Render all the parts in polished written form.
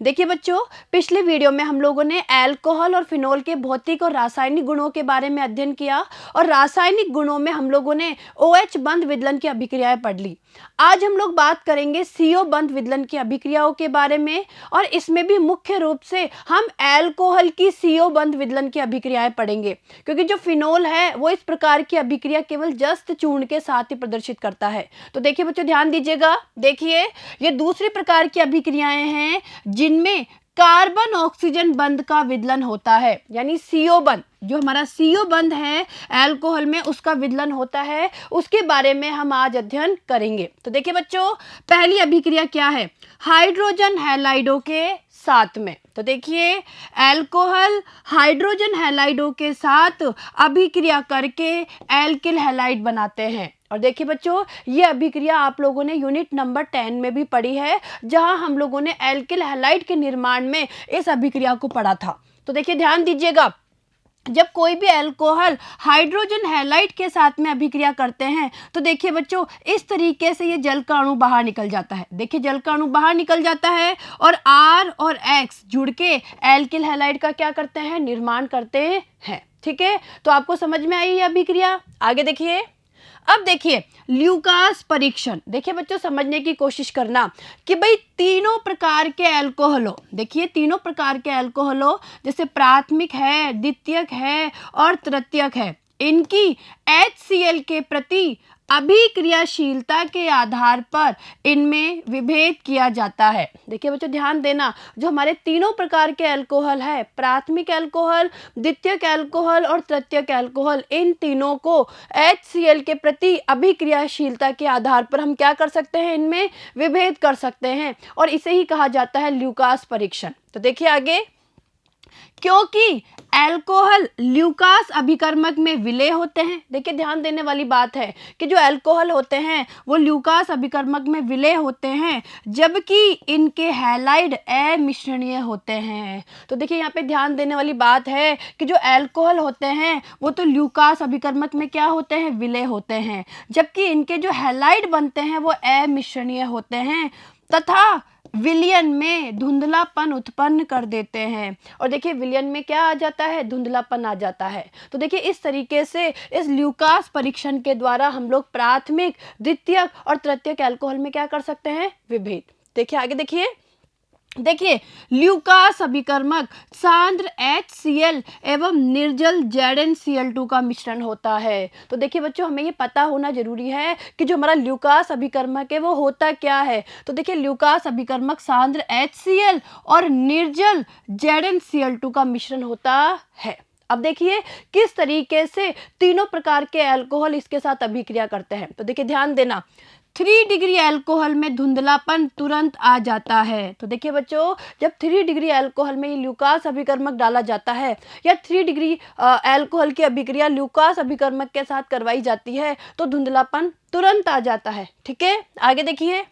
देखिए बच्चों, पिछले वीडियो में हम लोगों ने अल्कोहल और फिनोल के भौतिक और रासायनिक गुणों के बारे में अध्ययन किया और रासायनिक गुणों में हम लोगों ने OH बंध विदलन की अभिक्रियाएं पढ़ ली। आज हम लोग बात करेंगे CO बंध विदलन की अभिक्रियाओं के बारे में और इसमें भी मुख्य रूप से हम अल्कोहल की CO बंध विदलन की अभिक्रियाएं पढ़ेंगे, क्योंकि जो फिनोल है वो इस प्रकार की अभिक्रिया केवल जस्त चूर्ण के साथ ही प्रदर्शित करता है। तो देखिए बच्चों, ध्यान दीजिएगा। देखिए, ये दूसरी प्रकार की अभिक्रियाएं हैं जिनमें कार्बन ऑक्सीजन बंध का विदलन होता है, यानी CO बंध। जो हमारा CO बंध है अल्कोहल में, उसका विदलन होता है, उसके बारे में हम आज अध्ययन करेंगे। तो देखिए बच्चों, पहली अभिक्रिया क्या है? हाइड्रोजन हैलाइडों के साथ में। तो देखिए, अल्कोहल हाइड्रोजन हैलाइडों के साथ अभिक्रिया करके एल्किल हैलाइड बनाते हैं। और देखिए बच्चों, ये अभिक्रिया आप लोगों ने यूनिट नंबर 10 में भी पढ़ी है, जहां हम लोगों ने एल्किल हैलाइड के निर्माण में इस अभिक्रिया को पढ़ा था। तो देखिए, ध्यान दीजिएगा, जब कोई भी अल्कोहल हाइड्रोजन हैलाइड के साथ में अभिक्रिया करते हैं तो देखिए बच्चों, इस तरीके से ये जल का अणु बाहर निकल जाता है। देखिए, जल का अणु बाहर निकल जाता है और R और X जुड़ के एल्किल हैलाइड का क्या करते हैं? निर्माण करते हैं। ठीक है, तो आपको समझ में आई ये अभिक्रिया? आगे देखिए। अब देखिए, ल्यूकास परीक्षण। देखिए बच्चों, समझने की कोशिश करना कि भाई तीनों प्रकार के अल्कोहलों, देखिए तीनों प्रकार के अल्कोहलों जैसे प्राथमिक है, द्वितीयक है और तृतीयक है, इनकी HCl के प्रति अभिक्रियाशीलता के आधार पर इनमें विभेद किया जाता है। देखिए बच्चों, ध्यान देना, जो हमारे तीनों प्रकार के अल्कोहल है, प्राथमिक अल्कोहल, द्वितीयक अल्कोहल और तृतीयक अल्कोहल, इन तीनों को HCl के प्रति अभिक्रियाशीलता के आधार पर हम क्या कर सकते हैं? इनमें विभेद कर सकते हैं और इसे ही कहा जाता है ल्यूकास परीक्षण। तो देखिए आगे, क्योंकि अल्कोहल ल्यूकास अभिकर्मक में विलय होते हैं। देखिए, ध्यान देने वाली बात है कि जो अल्कोहल होते हैं वो ल्यूकास अभिकर्मक में विलय होते हैं, जबकि इनके हैलाइड अमिश्रणीय होते हैं। तो देखिए, यहाँ पे ध्यान देने वाली बात है कि जो अल्कोहल होते हैं वो तो ल्यूकास अभिकर्मक में क्या होते हैं? विलय होते हैं, जबकि इनके जो हैलाइड बनते हैं वो अमिश्रणीय होते हैं तथा विलयन में धुंधलापन उत्पन्न कर देते हैं। और देखिए, विलयन में क्या आ जाता है? धुंधलापन आ जाता है। तो देखिए, इस तरीके से इस ल्यूकास परीक्षण के द्वारा हम लोग प्राथमिक, द्वितीयक और तृतीयक अल्कोहल में क्या कर सकते हैं? विभेद। देखिए आगे देखिए। देखिए, ल्यूकास अभिकर्मक सांद्र HCl एवं निर्जल ZnCl2 का मिश्रण होता है। तो देखिए बच्चों, हमें ये पता होना जरूरी है कि जो हमारा ल्यूकास अभिकर्मक है वो होता क्या है। तो देखिए, ल्यूकास अभिकर्मक सांद्र HCl और निर्जल ZnCl2 का मिश्रण होता है। अब देखिए किस तरीके से तीनों प्रकार के अल्कोहल इसके साथ अभिक्रिया करते हैं। तो देखिए, ध्यान देना, 3 डिग्री अल्कोहल में धुंधलापन तुरंत आ जाता है। तो देखिए बच्चों, जब 3 डिग्री अल्कोहल में ये ल्यूकास अभिकर्मक डाला जाता है या 3 डिग्री अल्कोहल की अभिक्रिया ल्यूकास अभिकर्मक के साथ करवाई जाती है तो धुंधलापन तुरंत आ जाता है। ठीक है, आगे देखिए।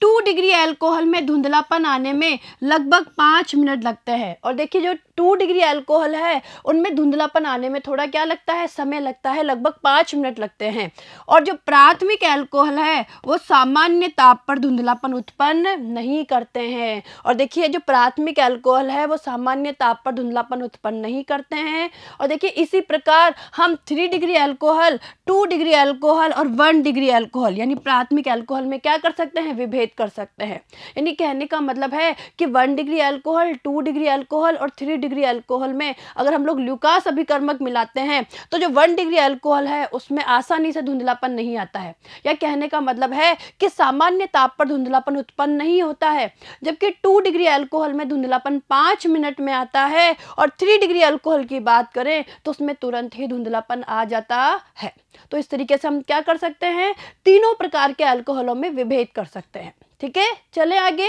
2 डिग्री अल्कोहल में धुंधलापन आने में लगभग 5 मिनट लगते हैं। और देखिए, जो 2 डिग्री अल्कोहल है उनमें धुंधलापन आने में थोड़ा क्या लगता है? समय लगता है, लगभग 5 मिनट लगते हैं। और जो प्राथमिक अल्कोहल है वो सामान्य ताप पर धुंधलापन उत्पन्न नहीं करते हैं। और देखिए, जो प्राथमिक अल्कोहल है वो सामान्य ताप पर धुंधलापन उत्पन्न नहीं करते हैं। और देखिए, इसी प्रकार हम 3 डिग्री अल्कोहल, 2 डिग्री अल्कोहल और 1 डिग्री अल्कोहल यानी प्राथमिक अल्कोहल में क्या कर सकते हैं? विभेद कर सकते हैं। यानी कहने का मतलब है कि 1 डिग्री अल्कोहल, 2 डिग्री अल्कोहल और 3 डिग्री अल्कोहल में अगर हम लोग ल्यूकास अभिकर्मक मिलाते हैं तो जो 1 डिग्री अल्कोहल है उसमें आसानी से धुंधलापन नहीं आता है। या कहने का मतलब है कि सामान्य ताप पर धुंधलापन उत्पन्न नहीं होता है, जबकि 2 डिग्री अल्कोहल में धुंधलापन 5 मिनट में आता है और 3 डिग्री अल्कोहल की बात करें तो उसमें तुरंत ही धुंधलापन आ जाता है। तो इस तरीके से हम क्या कर सकते हैं? तीनों प्रकार के अल्कोहलों में विभेद कर सकते हैं। ठीक है, चले आगे।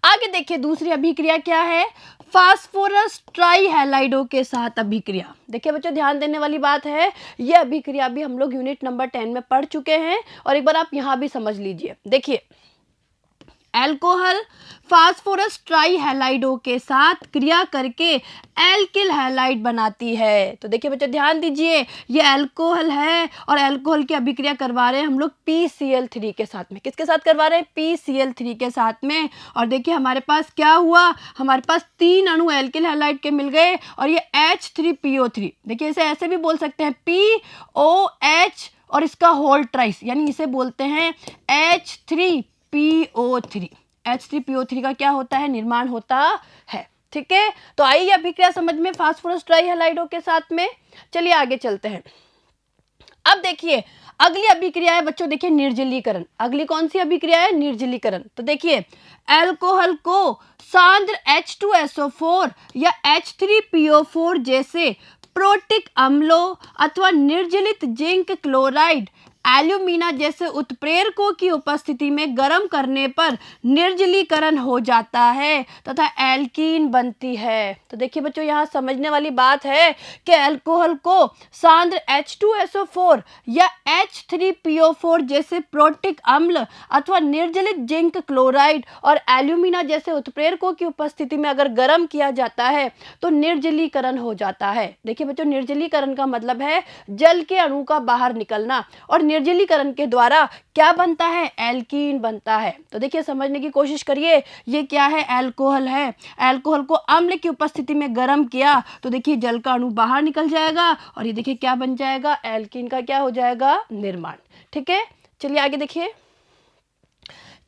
आगे देखिए, दूसरी अभिक्रिया क्या है? फास्फोरस ट्राइहैलाइडों के साथ अभिक्रिया। देखिए बच्चों, ध्यान देने वाली बात है, यह अभिक्रिया भी हम लोग यूनिट नंबर 10 में पढ़ चुके हैं और एक बार आप यहां भी समझ लीजिए। देखिए, अल्कोहल फास्फोरस ट्राईहैलाइडों के साथ क्रिया करके एल्किल हैलाइड बनाती है। तो देखिए बच्चों ध्यान दीजिए, ये अल्कोहल है और अल्कोहल की अभिक्रिया करवा रहे हैं हम लोग PCl3 के साथ में। किसके साथ करवा रहे हैं? PCl3 के साथ में। और देखिए हमारे पास क्या हुआ, हमारे पास 3 अणु एल्किल हैलाइड के मिल गए और ये H3PO3। देखिए इसे ऐसे भी बोल सकते हैं POH और इसका होल ट्राइस, यानी इसे बोलते हैं H3PO3। H3PO3 का क्या होता है? निर्माण होता है। ठीक है, तो आई ये अभिक्रिया समझ में फास्फोरस ट्राईहैलाइडों के साथ में। चलिए आगे चलते हैं। अब देखिए अगली अभिक्रिया है बच्चों, देखिए निर्जलीकरण। अगली कौन सी अभिक्रिया है? निर्जलीकरण। तो देखिए अल्कोहल को सांद्र H2SO4 या H3PO4 जैसे प्रोटिक अम्लों अथवा निर्जलित जिंक क्लोराइड, एल्यूमिना जैसे उत्प्रेरकों की उपस्थिति में गर्म करने पर निर्जलीकरण हो जाता है तथा एल्कीन बनती है। तो देखिए बच्चों यहाँ समझने वाली बात है कि अल्कोहल को सांद्र H2SO4 या H3PO4 जैसे प्रोटिक अम्ल अथवा निर्जलित जिंक क्लोराइड और एल्यूमिना जैसे उत्प्रेरकों की उपस्थिति में अगर गर्म किया जाता है तो निर्जलीकरण हो जाता है। देखिए बच्चों निर्जलीकरण का मतलब है जल के अणु का बाहर निकलना, और निर्जलीकरण के द्वारा क्या बनता है? एल्कीन बनता है। तो देखिए समझने की कोशिश करिए, ये क्या है? अल्कोहल है। अल्कोहल को अम्ल की उपस्थिति में गर्म किया तो देखिए जल का अणु बाहर निकल जाएगा और ये देखिए क्या बन जाएगा? एल्कीन का क्या हो जाएगा? निर्माण। ठीक है, चलिए आगे देखिए।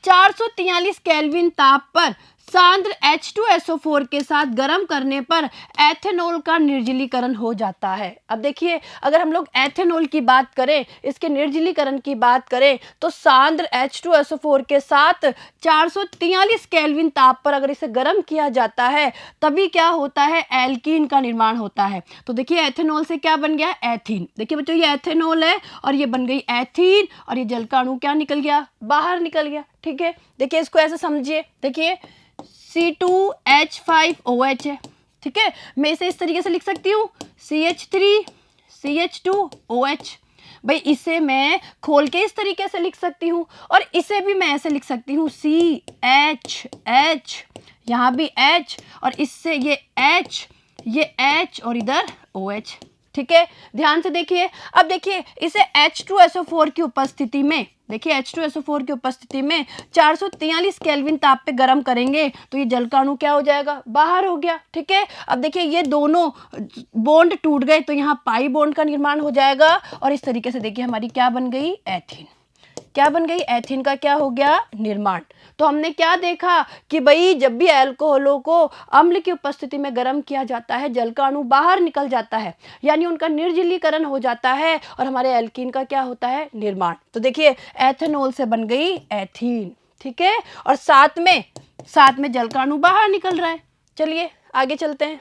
443 केल्विन ताप पर सांद्र H2SO4 के साथ गर्म करने पर एथेनॉल का निर्जलीकरण हो जाता है। अब देखिए अगर हम लोग एथेनॉल की बात करें, इसके निर्जलीकरण की बात करें, तो सांद्र H2SO4 के साथ 443 केल्विन ताप पर अगर इसे गर्म किया जाता है तभी क्या होता है? एल्कीन का निर्माण होता है। तो देखिए एथेनॉल से क्या बन गया? एथीन। देखिए बच्चों ये एथेनॉल है और ये बन गई एथीन और ये जल का अणु क्या निकल गया? बाहर निकल गया। ठीक है, देखिए इसको ऐसे समझिए, देखिए C2H5OH है। ठीक है, मैं इसे इस तरीके से लिख सकती हूँ CH3CH2OH। भाई इसे मैं खोल के इस तरीके से लिख सकती हूँ और इसे भी मैं ऐसे लिख सकती हूँ CHH, यहाँ भी H और इससे ये H, ये H और इधर OH। ठीक है, ध्यान से देखिए। अब देखिए इसे H2SO4 की उपस्थिति में, देखिए H2SO4 की उपस्थिति में 443 केल्विन ताप पे गर्म करेंगे तो ये जल का अणु क्या हो जाएगा? बाहर हो गया। ठीक है, अब देखिए ये दोनों बॉन्ड टूट गए तो यहाँ पाई बॉन्ड का निर्माण हो जाएगा और इस तरीके से देखिए हमारी क्या बन गई? एथीन। क्या बन गई? एथीन का क्या हो गया? निर्माण। तो हमने क्या देखा कि भाई जब भी अल्कोहलों को अम्ल की उपस्थिति में गर्म किया जाता है जल का अणु बाहर निकल जाता है, यानी उनका निर्जलीकरण हो जाता है और हमारे एल्कीन का क्या होता है? निर्माण। तो देखिए एथेनॉल से बन गई एथीन। ठीक है, और साथ में जल का अणु बाहर निकल रहा है। चलिए आगे चलते हैं।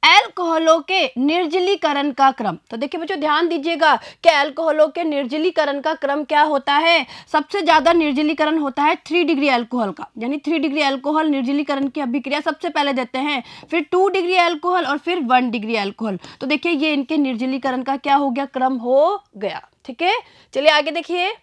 अल्कोहलों के निर्जलीकरण का क्रम। तो देखिए बच्चों ध्यान दीजिएगा कि अल्कोहलों के निर्जलीकरण का क्रम क्या होता है? सबसे ज्यादा निर्जलीकरण होता है 3 डिग्री अल्कोहल का, यानी 3 डिग्री अल्कोहल निर्जलीकरण की अभिक्रिया सबसे पहले देते हैं, फिर 2 डिग्री अल्कोहल और फिर 1 डिग्री अल्कोहल। तो देखिए ये इनके निर्जलीकरण का क्या हो गया? क्रम हो गया। ठीक है, चलिए आगे देखिए।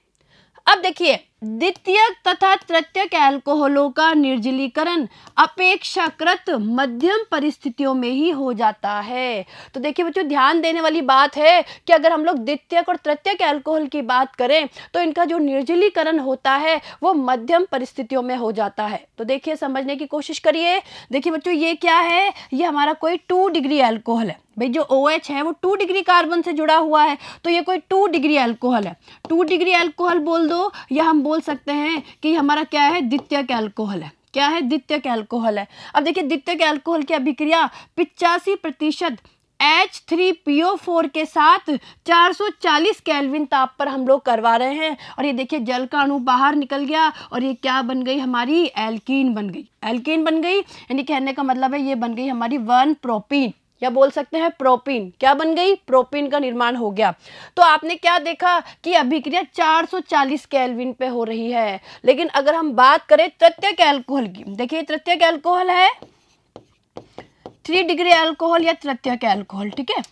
अब देखिए द्वितीयक तथा तृतीयक अल्कोहलों का निर्जलीकरण अपेक्षाकृत मध्यम परिस्थितियों में ही हो जाता है। तो देखिए बच्चों ध्यान देने वाली बात है कि अगर हम लोग द्वितीयक और तृतीयक अल्कोहल की बात करें तो इनका जो निर्जलीकरण होता है वो मध्यम परिस्थितियों में हो जाता है। तो देखिए समझने की कोशिश करिए। देखिए बच्चों ये क्या है? ये हमारा कोई 2 डिग्री अल्कोहल है। भाई जो OH है वो 2 डिग्री कार्बन से जुड़ा हुआ है तो ये कोई 2 डिग्री अल्कोहल है। 2 डिग्री अल्कोहल बोल दो या हम बोल सकते हैं कि हमारा क्या है? द्वितीयक अल्कोहल है। क्या है? द्वितीयक अल्कोहल है। अब देखिए द्वितीयक अल्कोहल की अभिक्रिया 85% H3PO4 के साथ 440 केल्विन ताप पर हम लोग करवा रहे हैं और ये देखिए जल का अणु बाहर निकल गया और ये क्या बन गई? हमारी एल्कीन बन गई। एल्कीन बन गई यानी कहने का मतलब है ये बन गई हमारी 1 प्रोपीन, या बोल सकते हैं प्रोपीन। क्या बन गई? प्रोपीन का निर्माण हो गया। तो आपने क्या देखा कि अभिक्रिया 440 केल्विन पे हो रही है। लेकिन अगर हम बात करें तृतीयक अल्कोहल की, देखिए तृतीयक अल्कोहल है 3 डिग्री अल्कोहल या तृतीयक अल्कोहल। ठीक है,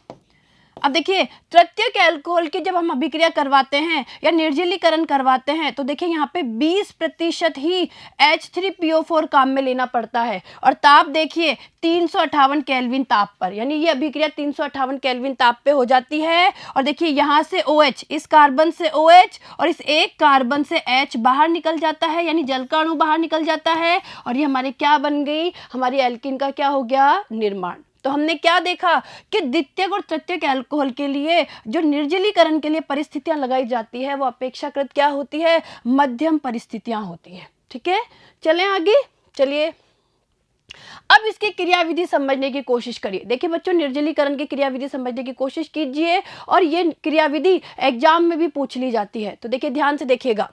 अब देखिए तृतीयक अल्कोहल की जब हम अभिक्रिया करवाते हैं या निर्जलीकरण करवाते हैं तो देखिए यहाँ पे 20% ही H3PO4 काम में लेना पड़ता है और ताप देखिए 358 केल्विन ताप पर, यानी ये अभिक्रिया 358 केल्विन ताप पे हो जाती है। और देखिए यहाँ से OH, इस कार्बन से OH और इस एक कार्बन से H बाहर निकल जाता है, यानी जल का अणु बाहर निकल जाता है और ये हमारे क्या बन गई, हमारी एल्कीन का क्या हो गया, निर्माण। तो हमने क्या देखा कि द्वितीयक और तृतीयक अल्कोहल के लिए जो निर्जलीकरण के लिए परिस्थितियां लगाई जाती है वो अपेक्षाकृत क्या होती है, मध्यम परिस्थितियां होती है। ठीक है, चलें आगे। चलिए अब इसकी क्रियाविधि समझने की कोशिश करिए। देखिए बच्चों, निर्जलीकरण की क्रियाविधि समझने की कोशिश कीजिए और ये क्रियाविधि एग्जाम में भी पूछ ली जाती है, तो देखिए ध्यान से देखिएगा।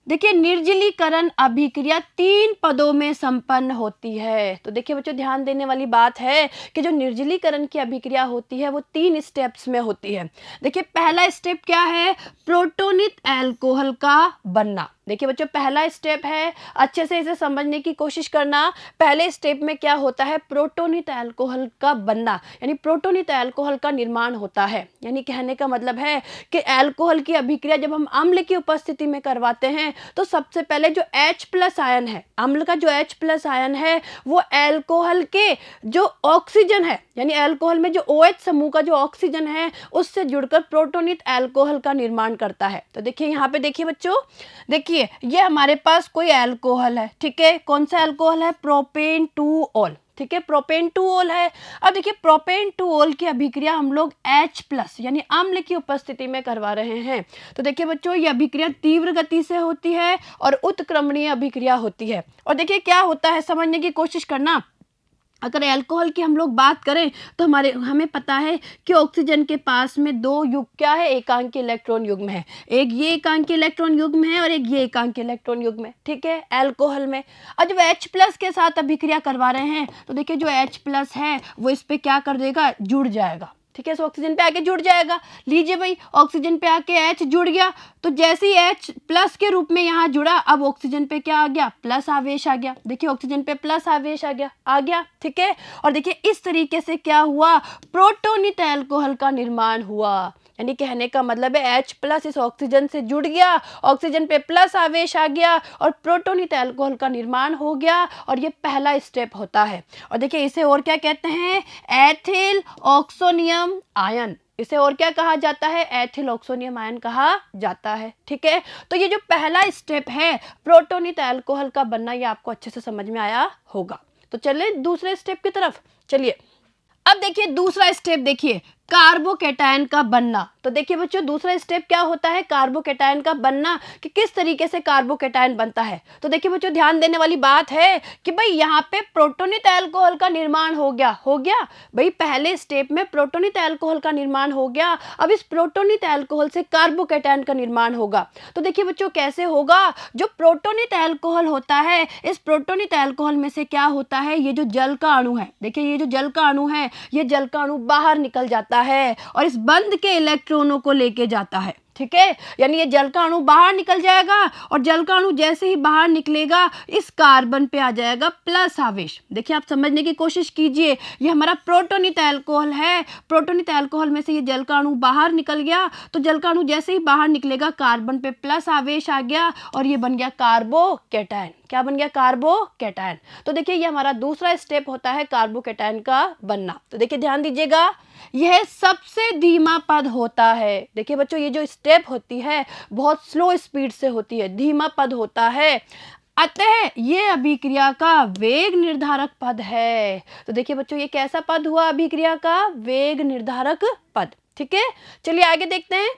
देखिए निर्जलीकरण अभिक्रिया 3 पदों में संपन्न होती है। तो देखिए बच्चों, ध्यान देने वाली बात है कि जो निर्जलीकरण की अभिक्रिया होती है वो 3 स्टेप्स में होती है। देखिए पहला स्टेप क्या है, प्रोटोनित अल्कोहल का बनना। देखिए बच्चों, पहला स्टेप है, अच्छे से इसे समझने की कोशिश करना। पहले स्टेप में क्या होता है, प्रोटोनित अल्कोहल का बनना, यानी प्रोटोनित अल्कोहल का निर्माण होता है। यानी कहने का मतलब है कि अल्कोहल की अभिक्रिया जब हम अम्ल की उपस्थिति में करवाते हैं तो सबसे पहले जो H+ आयन है, अम्ल का जो H+ आयन है वो अल्कोहल के जो ऑक्सीजन है, यानी अल्कोहल में जो OH समूह का जो ऑक्सीजन है उससे जुड़कर प्रोटोनित अल्कोहल का निर्माण करता है। तो देखिए यहाँ पे देखिए बच्चों, देखिए ये हमारे पास कोई अल्कोहल है, ठीक है, कौन सा अल्कोहल है, प्रोपेन 2-ऑल, ठीक है, प्रोपेन 2-ऑल है। अब देखिए प्रोपेन 2-ऑल की अभिक्रिया हम लोग H+ यानी अम्ल की उपस्थिति में करवा रहे हैं। तो देखिए बच्चों, ये अभिक्रिया तीव्र गति से होती है और उत्क्रमणीय अभिक्रिया होती है। और देखिए क्या होता है, समझने की कोशिश करना। अगर अल्कोहल की हम लोग बात करें तो हमें पता है कि ऑक्सीजन के पास में 2 युग्म क्या है, एकांकी इलेक्ट्रॉन युग्म है। एक ये एकांकी इलेक्ट्रॉन युग्म है और एक ये एकांकी इलेक्ट्रॉन युग्म है, ठीक है, अल्कोहल में। और जब H+ के साथ अभिक्रिया करवा रहे हैं तो देखिए जो H+ है वो इस पे क्या कर देगा, जुड़ जाएगा, ठीक है, सो ऑक्सीजन पे आके जुड़ जाएगा। लीजिए भाई, ऑक्सीजन पे आके H जुड़ गया, तो जैसे ही H+ के रूप में यहाँ जुड़ा, अब ऑक्सीजन पे क्या आ गया, प्लस आवेश आ गया। देखिए ऑक्सीजन पे प्लस आवेश आ गया, ठीक है। और देखिए इस तरीके से क्या हुआ, प्रोटोनित अल्कोहल का निर्माण हुआ। यानी कहने का मतलब है H+ इस ऑक्सीजन से जुड़ गया, ऑक्सीजन पे प्लस आवेश आ गया और प्रोटोनित अल्कोहल का निर्माण हो गया, और ये पहला स्टेप होता है। और देखिए इसे और क्या कहते हैं, एथिल ऑक्सोनियम आयन। इसे और क्या कहा जाता है, एथिल ऑक्सोनियम आयन कहा जाता है, ठीक है। तो ये जो पहला स्टेप है प्रोटोनित अल्कोहल का बनना, ये आपको अच्छे से समझ में आया होगा। तो चलिए दूसरे स्टेप की तरफ चलिए। अब देखिए दूसरा स्टेप, देखिए कार्बोकैटायन का बनना। तो देखिए बच्चों, दूसरा स्टेप क्या होता है, कार्बोकैटायन का बनना, कि किस तरीके से कार्बोकैटायन बनता है। तो देखिए बच्चों, ध्यान देने वाली बात है कि भाई यहाँ पे प्रोटोनित अल्कोहल का निर्माण हो गया भाई, पहले स्टेप में प्रोटोनित अल्कोहल का निर्माण हो गया। अब इस प्रोटोनित अल्कोहल से कार्बोकैटायन का निर्माण होगा। तो देखिए बच्चों कैसे होगा, जो प्रोटोनित अल्कोहल होता है, इस प्रोटोनित अल्कोहल में से क्या होता है, ये जो जल का अणु है, देखिए ये जो जल का अणु है, ये जल का अणु बाहर निकल जाता है और इस बंध के इलेक्ट्रॉनों को लेके जाता है, ठीक है। यानी ये जल का अणु बाहर निकल जाएगा और जल का अणु जैसे ही बाहर निकलेगा इस कार्बन पे आ जाएगा प्लस आवेश। देखिए आप समझने की कोशिश कीजिए, ये हमारा प्रोटोनित अल्कोहल है, प्रोटोनित अल्कोहल में से ये जल का अणु बाहर निकल गया, तो जल का अणु जैसे ही बाहर निकलेगा कार्बन पे प्लस आवेश आ गया और ये बन गया कार्बोकैटायन। क्या बन गया, कार्बोकैटायन। तो देखिए ये हमारा दूसरा स्टेप होता है कार्बोकैटायन का बनना। तो देखिए ध्यान दीजिएगा, यह सबसे धीमा पद होता है। देखिए बच्चों, ये जो स्टेप होती है बहुत स्लो स्पीड से होती है, धीमा पद होता है, अतः ये अभिक्रिया का वेग निर्धारक पद है। तो देखिए बच्चों, ये कैसा पद हुआ, अभिक्रिया का वेग निर्धारक पद, ठीक है। चलिए आगे देखते हैं।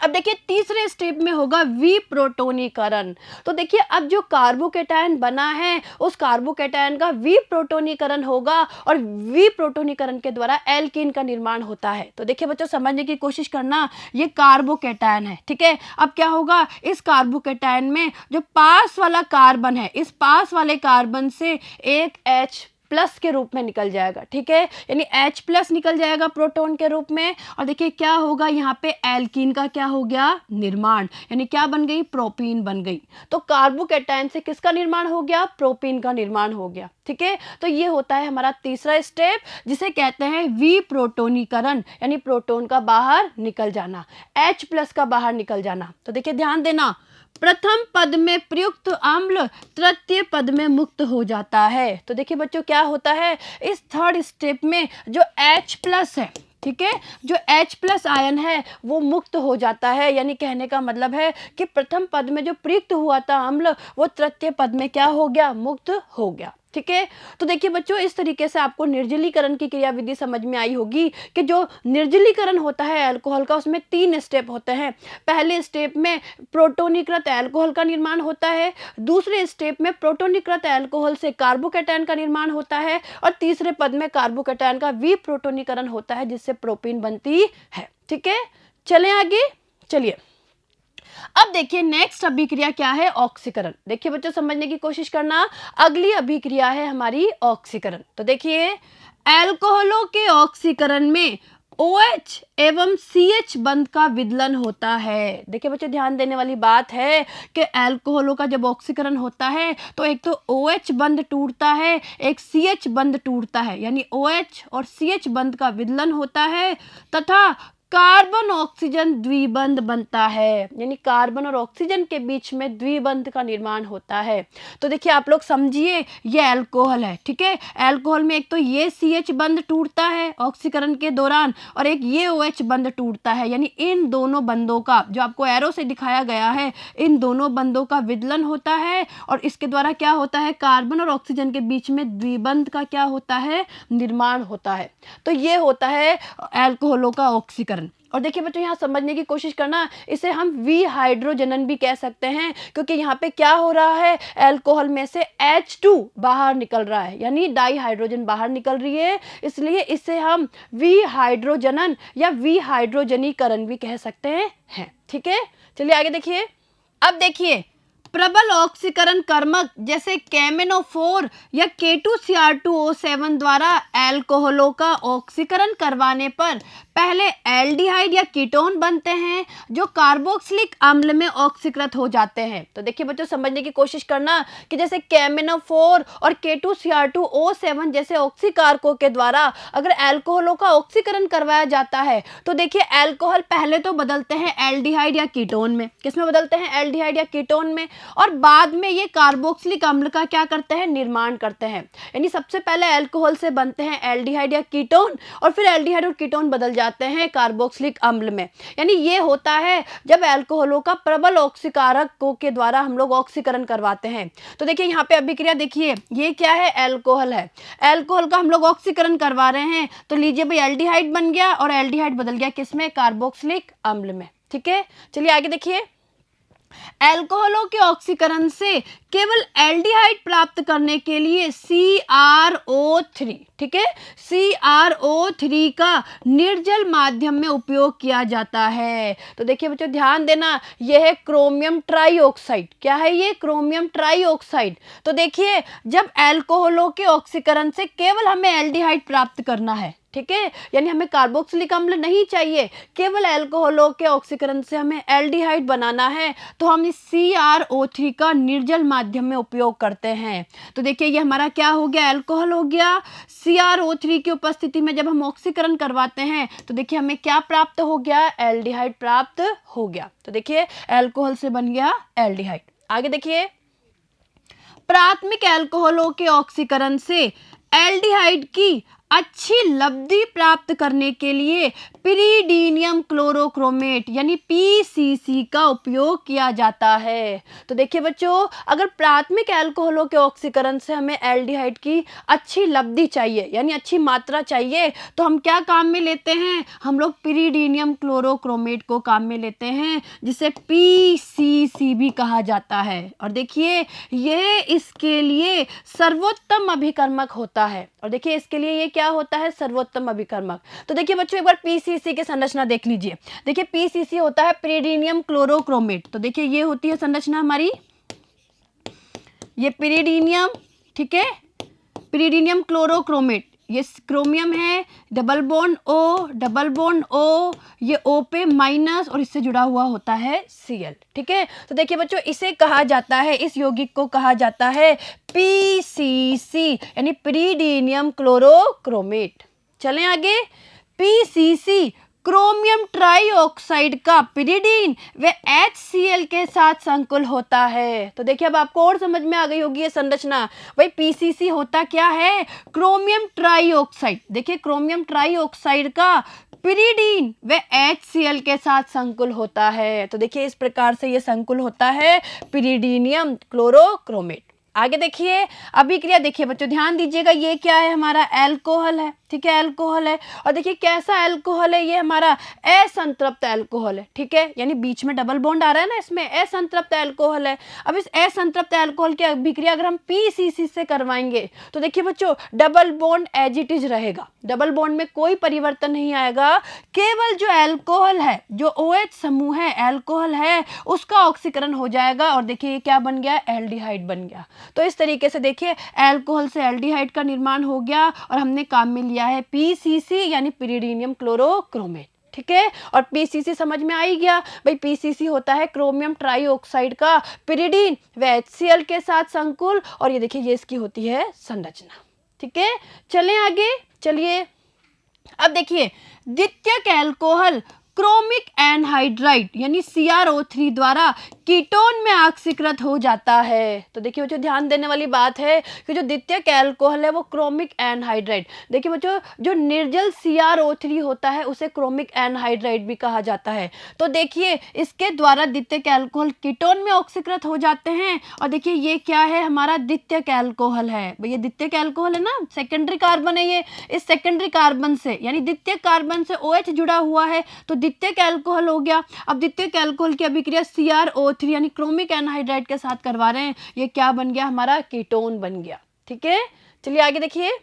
अब देखिए तीसरे स्टेप में होगा विप्रोटोनीकरण। तो देखिए अब जो कार्बोकैटायन बना है उस कार्बोकैटायन का विप्रोटोनीकरण होगा और विप्रोटोनीकरण के द्वारा एल्कीन का निर्माण होता है। तो देखिए बच्चों समझने की कोशिश करना, ये कार्बोकैटायन है, ठीक है। अब क्या होगा, इस कार्बोकैटायन में जो पास वाला कार्बन है, इस पास वाले कार्बन से एक H प्लस के रूप में निकल जाएगा, ठीक है, यानी H प्लस निकल जाएगा प्रोटॉन के रूप में। और देखिए क्या होगा यहाँ पे, एल्कीन का क्या हो गया, निर्माण, यानी क्या बन गई, प्रोपीन बन गई। तो कार्बोकैटायन से किसका निर्माण हो गया, प्रोपीन का निर्माण हो गया, ठीक है। तो ये होता है हमारा तीसरा स्टेप, जिसे कहते हैं विप्रोटोनीकरण, यानी प्रोटॉन का बाहर निकल जाना, H प्लस का बाहर निकल जाना। तो देखिए ध्यान देना, प्रथम पद में प्रयुक्त अम्ल तृतीय पद में मुक्त हो जाता है। तो देखिए बच्चों क्या होता है, इस थर्ड स्टेप में जो H प्लस है, ठीक है, जो H प्लस आयन है वो मुक्त हो जाता है, यानी कहने का मतलब है कि प्रथम पद में जो प्रयुक्त हुआ था अम्ल वो तृतीय पद में क्या हो गया, मुक्त हो गया, ठीक है। तो देखिए बच्चों इस तरीके से आपको निर्जलीकरण की क्रियाविधि समझ में आई होगी कि जो निर्जलीकरण होता है अल्कोहल का, उसमें 3 स्टेप होते हैं। पहले स्टेप में प्रोटोनीकृत अल्कोहल का निर्माण होता है, दूसरे स्टेप में प्रोटोनीकृत अल्कोहल से कार्बोकैटायन का निर्माण होता है, और तीसरे पद में कार्बोकैटायन का विप्रोटोनीकरण होता है जिससे प्रोपीन बनती है, ठीक है। चलें आगे, चलिए अब देखिए नेक्स्ट अभिक्रिया क्या है, ऑक्सीकरण। देखिए बच्चों समझने की कोशिश करना, अगली अभिक्रिया है हमारी ऑक्सीकरण। तो देखिए अल्कोहलों के ऑक्सीकरण में OH एवं CH बंध का विदलन होता है। देखिए बच्चों ध्यान देने वाली बात है कि अल्कोहलों का जब ऑक्सीकरण होता है तो एक तो OH बंध टूटता है, एक CH बंध टूटता है, यानी OH और CH बंध का विदलन होता है, तथा कार्बन ऑक्सीजन द्विबंध बनता है, यानी कार्बन और ऑक्सीजन के बीच में द्विबंध का निर्माण होता है। तो देखिए आप लोग समझिए, ये अल्कोहल है, ठीक है, अल्कोहल में एक तो ये CH बंध टूटता है ऑक्सीकरण के दौरान, और एक ये OH बंध टूटता है, यानी इन दोनों बंधों का, जो आपको एरो से दिखाया गया है, इन दोनों बंधों का विदलन होता है, और इसके द्वारा क्या होता है, कार्बन और ऑक्सीजन के बीच में द्विबंध का क्या होता है, निर्माण होता है। तो ये होता है अल्कोहलों का ऑक्सीकरण। और देखिए बच्चों यहाँ समझने की कोशिश करना, इसे हम विहाइड्रोजनन भी कह सकते हैं, क्योंकि यहाँ पे क्या हो रहा है, अल्कोहल में से H2 बाहर निकल रहा है, यानी डाई हाइड्रोजन बाहर निकल रही है, इसलिए इसे हम विहाइड्रोजनन या विहाइड्रोजनीकरण भी कह सकते हैं, ठीक है। चलिए आगे देखिए, अब देखिए प्रबल ऑक्सीकरण कर्मक जैसे कैमेनोफोर या K2Cr2O7 द्वारा अल्कोहलों का ऑक्सीकरण करवाने पर पहले एल्डिहाइड या कीटोन बनते हैं जो कार्बोक्सिलिक अम्ल में ऑक्सीकृत हो जाते हैं। तो देखिए बच्चों समझने की कोशिश करना कि जैसे कैमेनोफोर और K2Cr2O7 जैसे ऑक्सीकारकों के द्वारा अगर अल्कोहलों का ऑक्सीकरण करवाया जाता है तो देखिए अल्कोहल पहले तो बदलते हैं एल्डिहाइड या कीटोन में, किसमें बदलते हैं, एल्डिहाइड या कीटोन में, और बाद में ये कार्बोक्सिलिक अम्ल का क्या करते हैं, निर्माण करते हैं। यानी सबसे पहले अल्कोहल से बनते हैं एल्डिहाइड या कीटोन, और फिर एल्डिहाइड और कीटोन बदल जाते हैं कार्बोक्सिलिक अम्ल में। यानी ये होता है जब अल्कोहलों का प्रबल ऑक्सीकारकों के द्वारा हम लोग ऑक्सीकरण करवाते हैं। तो देखिए यहाँ पे अभिक्रिया देखिए, ये क्या है, अल्कोहल है, अल्कोहल का हम लोग ऑक्सीकरण करवा रहे हैं, तो लीजिए भाई एल्डिहाइड बन गया और एल्डिहाइड बदल गया किसमें, कार्बोक्सिलिक अम्ल में, ठीक है। चलिए आगे देखिए, अल्कोहलों के ऑक्सीकरण से केवल एल्डिहाइड प्राप्त करने के लिए CrO3, ठीक है, CrO3 का निर्जल माध्यम में उपयोग किया जाता है। तो देखिए बच्चों ध्यान देना, यह है क्रोमियम ट्राइऑक्साइड। क्या है ये, क्रोमियम ट्राइऑक्साइड। तो देखिए जब अल्कोहलों के ऑक्सीकरण से केवल हमें एल्डिहाइड प्राप्त करना है, ठीक है, यानी हमें कार्बोक्सिलिक अम्ल नहीं चाहिए, केवल अल्कोहलों के ऑक्सीकरण से हमें एल्डिहाइड बनाना है, तो हम इस CrO3 का निर्जल माध्यम में उपयोग करते हैं। तो देखिए ये हमारा क्या हो गया, अल्कोहल हो गया। CrO3 की उपस्थिति में जब हम ऑक्सीकरण करवाते हैं तो देखिए हमें क्या प्राप्त हो गया, एल्डिहाइड प्राप्त हो गया। तो देखिए अल्कोहल से बन गया एल्डिहाइड। आगे देखिए, प्राथमिक अल्कोहलों के ऑक्सीकरण से एल्डिहाइड की अच्छी लब्धि प्राप्त करने के लिए पिरीडीनियम क्लोरोक्रोमेट यानी PCC का उपयोग किया जाता है। तो देखिए बच्चों, अगर प्राथमिक अल्कोहलों के ऑक्सीकरण से हमें एल्डिहाइड की अच्छी लब्धि चाहिए यानी अच्छी मात्रा चाहिए, तो हम क्या काम में लेते हैं, हम लोग पिरीडीनियम क्लोरोक्रोमेट को काम में लेते हैं, जिसे PCC भी कहा जाता है। और देखिए यह इसके लिए सर्वोत्तम अभिकर्मक होता है, और देखिए इसके लिए ये क्या होता है, सर्वोत्तम अभिकर्मक। तो देखिए बच्चों एक बार PCC की संरचना देख लीजिए। देखिए PCC होता है पिरीडीनियम क्लोरोक्रोमेट। तो देखिए ये होती है संरचना हमारी, ये पिरीडीनियम, ठीक है, पिरिडीनियम क्लोरोक्रोमेट, ये क्रोमियम है, डबल बॉन्ड ओ, ये O पे माइनस और इससे जुड़ा हुआ होता है Cl। ठीक है, तो देखिए बच्चों इसे कहा जाता है, इस यौगिक को कहा जाता है PCC यानी पिरिडीनियम क्लोरोक्रोमेट। चलें आगे, PCC क्रोमियम ट्राईऑक्साइड का पिरिडीन व HCl के साथ संकुल होता है। तो देखिए अब आपको और समझ में आ गई होगी ये संरचना। भाई PCC होता क्या है? Chromium trioxide. देखिए क्रोमियम ट्राईऑक्साइड का पिरिडीन व HCl के साथ संकुल होता है। तो देखिए इस प्रकार से ये संकुल होता है पिरिडीनियम क्लोरोक्रोमेट। आगे देखिए अभिक्रिया, देखिए बच्चों ध्यान दीजिएगा, ये क्या है? हमारा एल्कोहल है। ठीक है, एल्कोहल है। और देखिए कैसा एल्कोहल है? ये हमारा असंतृप्त एल्कोहल है। ठीक है, यानी बीच में डबल बॉन्ड आ रहा है ना, इसमें असंतृप्त एल्कोहल है। अब इस असंतृप्त एल्कोहल की अभिक्रिया अगर हम PCC से करवाएंगे तो देखिए बच्चों double bond as it is रहेगा, डबल बॉन्ड में कोई परिवर्तन नहीं आएगा। केवल जो एल्कोहल है, जो OH समूह है, एल्कोहल है, उसका ऑक्सीकरण हो जाएगा और देखिए ये क्या बन गया? एल्डिहाइड बन गया। तो इस तरीके से देखिए एल्कोहल से एल्डिहाइड का निर्माण हो गया और हमने काम में लिया है PCC यानी पिरिडीनियम क्लोरोक्रोमेट। ठीक है, और PCC समझ में आ ही गया। भाई PCC होता है क्रोमियम ट्राईऑक्साइड का पिरिडीन व HCl के साथ संकुल, और ये देखिए ये इसकी होती है संरचना। ठीक है, चलें आगे, चलिए अब देखिए द्वितीयक एल्कोहल क्रोमिक एनहाइड्राइड यानी CrO3 द्वारा कीटोन में ऑक्सीकृत हो जाता है। तो देखिए बच्चों ध्यान देने वाली बात है कि जो द्वितीयक एल्कोहल है वो क्रोमिक एनहाइड्राइड, देखिए बच्चों जो निर्जल CrO3 होता है उसे क्रोमिक एनहाइड्राइड भी कहा जाता है। तो देखिए इसके द्वारा द्वितीयक एल्कोहल कीटोन में ऑक्सीकृत हो जाते हैं और देखिए ये क्या है? हमारा द्वितीयक एल्कोहल है। भैया द्वितीयक एल्कोहल है ना, सेकेंडरी कार्बन है ये। इस सेकेंडरी कार्बन से यानी द्वितीयक कार्बन से OH जुड़ा हुआ है तो द्वितीयक एल्कोहल हो गया। अब द्वितीयक एल्कोहल की अभिक्रिया CrO3 यानी क्रोमिक एनहाइड्राइड के साथ करवा रहे हैं, ये क्या बन गया? हमारा कीटोन बन गया। ठीक है, चलिए आगे देखिए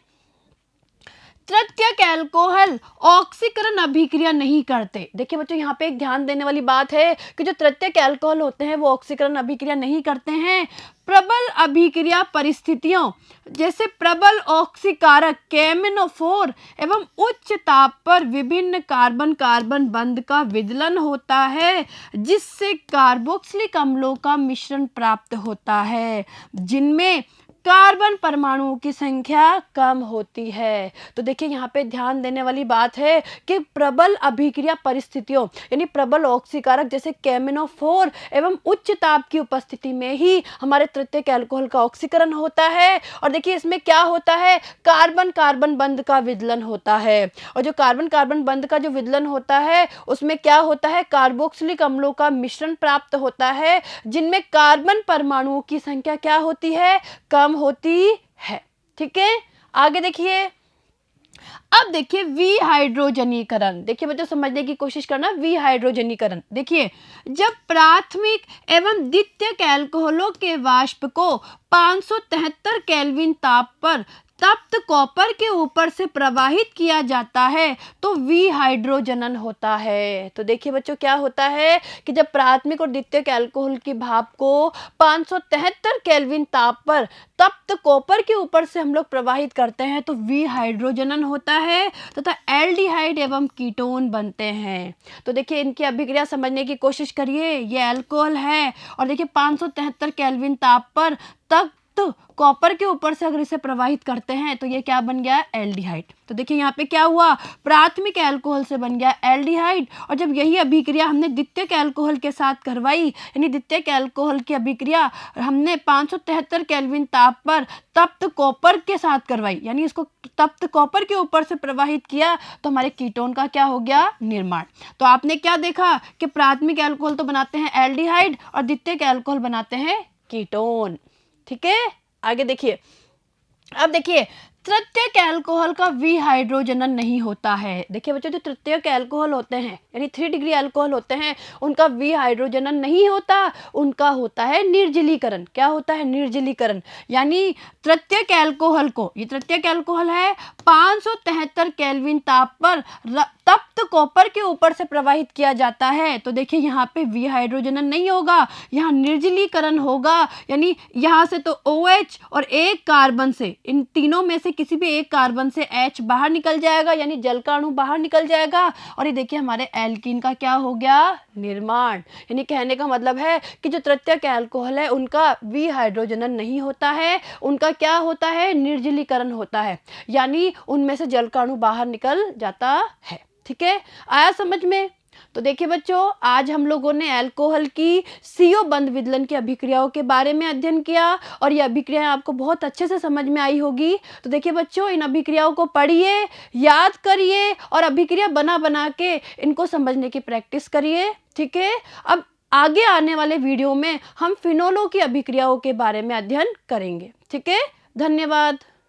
तृतीयक एल्कोहल ऑक्सीकरण अभिक्रिया नहीं करते। देखिए बच्चों यहाँ पे एक ध्यान देने वाली बात है कि जो तृतीयक एल्कोहल होते हैं वो ऑक्सीकरण अभिक्रिया नहीं करते हैं। प्रबल अभिक्रिया परिस्थितियों जैसे प्रबल ऑक्सीकारक केमिनोफोर एवं उच्च ताप पर विभिन्न कार्बन कार्बन बंध का विदलन होता है जिससे कार्बोक्सिलिक अम्लों का मिश्रण प्राप्त होता है जिनमें कार्बन परमाणुओं की संख्या कम होती है। तो देखिए यहाँ पे ध्यान देने वाली बात है कि प्रबल अभिक्रिया परिस्थितियों यानी प्रबल ऑक्सीकारक जैसे केमिनोफोर एवं उच्च ताप की उपस्थिति में ही हमारे तृतीयक एल्कोहल का ऑक्सीकरण होता है। और देखिए इसमें क्या होता है? कार्बन कार्बन बंध का विदलन होता है, और जो कार्बन कार्बन बंध का जो विदलन होता है उसमें क्या होता है? कार्बोक्सिलिक अम्लों का मिश्रण प्राप्त होता है जिनमें कार्बन परमाणुओं की संख्या क्या होती है? कम होती है। ठीक है, आगे देखिए अब देखिए विहाइड्रोजनीकरण। देखिए बच्चों समझने की कोशिश करना, विहाइड्रोजनीकरण। देखिए जब प्राथमिक एवं द्वितीयक एल्कोहलों के वाष्प को 573 केल्विन ताप पर तप्त कॉपर के ऊपर से प्रवाहित किया जाता है तो विहाइड्रोजनन होता है। तो देखिए बच्चों क्या होता है कि जब प्राथमिक और द्वितीयक एल्कोहल की भाप को 573 केल्विन ताप पर तप्त कॉपर के ऊपर से हम लोग प्रवाहित करते हैं तो विहाइड्रोजनन होता है तथा एल्डिहाइड एवं कीटोन बनते हैं। तो देखिए इनकी अभिक्रिया समझने की कोशिश करिए। ये एल्कोहल है और देखिए 573 केल्विन ताप पर तप्त कॉपर के ऊपर से अगर इसे प्रवाहित करते हैं तो ये क्या बन गया? एल्डिहाइड। तो देखिए यहाँ पे क्या हुआ? प्राथमिक एल्कोहल से बन गया एल्डिहाइड, और जब यही अभिक्रिया हमने द्वितीयक एल्कोहल के साथ करवाई यानी द्वितीयक एल्कोहल की अभिक्रिया हमने 573 केल्विन ताप पर तप्त कॉपर के साथ करवाई यानी इसको तप्त कॉपर के ऊपर से प्रवाहित किया तो हमारे कीटोन का क्या हो गया? निर्माण। तो आपने क्या देखा कि प्राथमिक एल्कोहल तो बनाते हैं एल्डिहाइड और द्वितीयक एल्कोहल बनाते हैं कीटोन। ठीक है, आगे देखिए अब देखिए तृतीयक अल्कोहल का विहाइड्रोजनन नहीं होता है। देखिए बच्चों, जो तृतीयक अल्कोहल होते हैं यानी 3 डिग्री अल्कोहल होते हैं, उनका विहाइड्रोजनन नहीं होता, उनका होता है निर्जलीकरण। क्या होता है? निर्जलीकरण। यानी तृतीयक अल्कोहल को, ये तृतीयक अल्कोहल है, 573 केल्विन ताप पर तप्त कॉपर के ऊपर से प्रवाहित किया जाता है। तो देखिए यहाँ पे विहाइड्रोजनन नहीं होगा, यहाँ निर्जलीकरण होगा। यानी यहाँ से तो OH और एक कार्बन से, इन तीनों में से किसी भी एक कार्बन से H बाहर निकल जाएगा, यानी जल का अणु बाहर निकल जाएगा। और ये देखिए हमारे एल्कीन का क्या हो गया? निर्माण। यानी कहने का मतलब है कि जो तृतीयक अल्कोहल है उनका विहाइड्रोजनन नहीं होता है, उनका क्या होता है? निर्जलीकरण होता है, यानी उनमें से जल का अणु बाहर निकल जाता है। ठीक है, आया समझ में? तो देखिए बच्चों, आज हम लोगों ने अल्कोहल की CO बंध विदलन की अभिक्रियाओं के बारे में अध्ययन किया और ये अभिक्रियाएं आपको बहुत अच्छे से समझ में आई होगी। तो देखिए बच्चों, इन अभिक्रियाओं को पढ़िए, याद करिए और अभिक्रिया बना बना के इनको समझने की प्रैक्टिस करिए। ठीक है, अब आगे आने वाले वीडियो में हम फिनोलों की अभिक्रियाओं के बारे में अध्ययन करेंगे। ठीक है, धन्यवाद।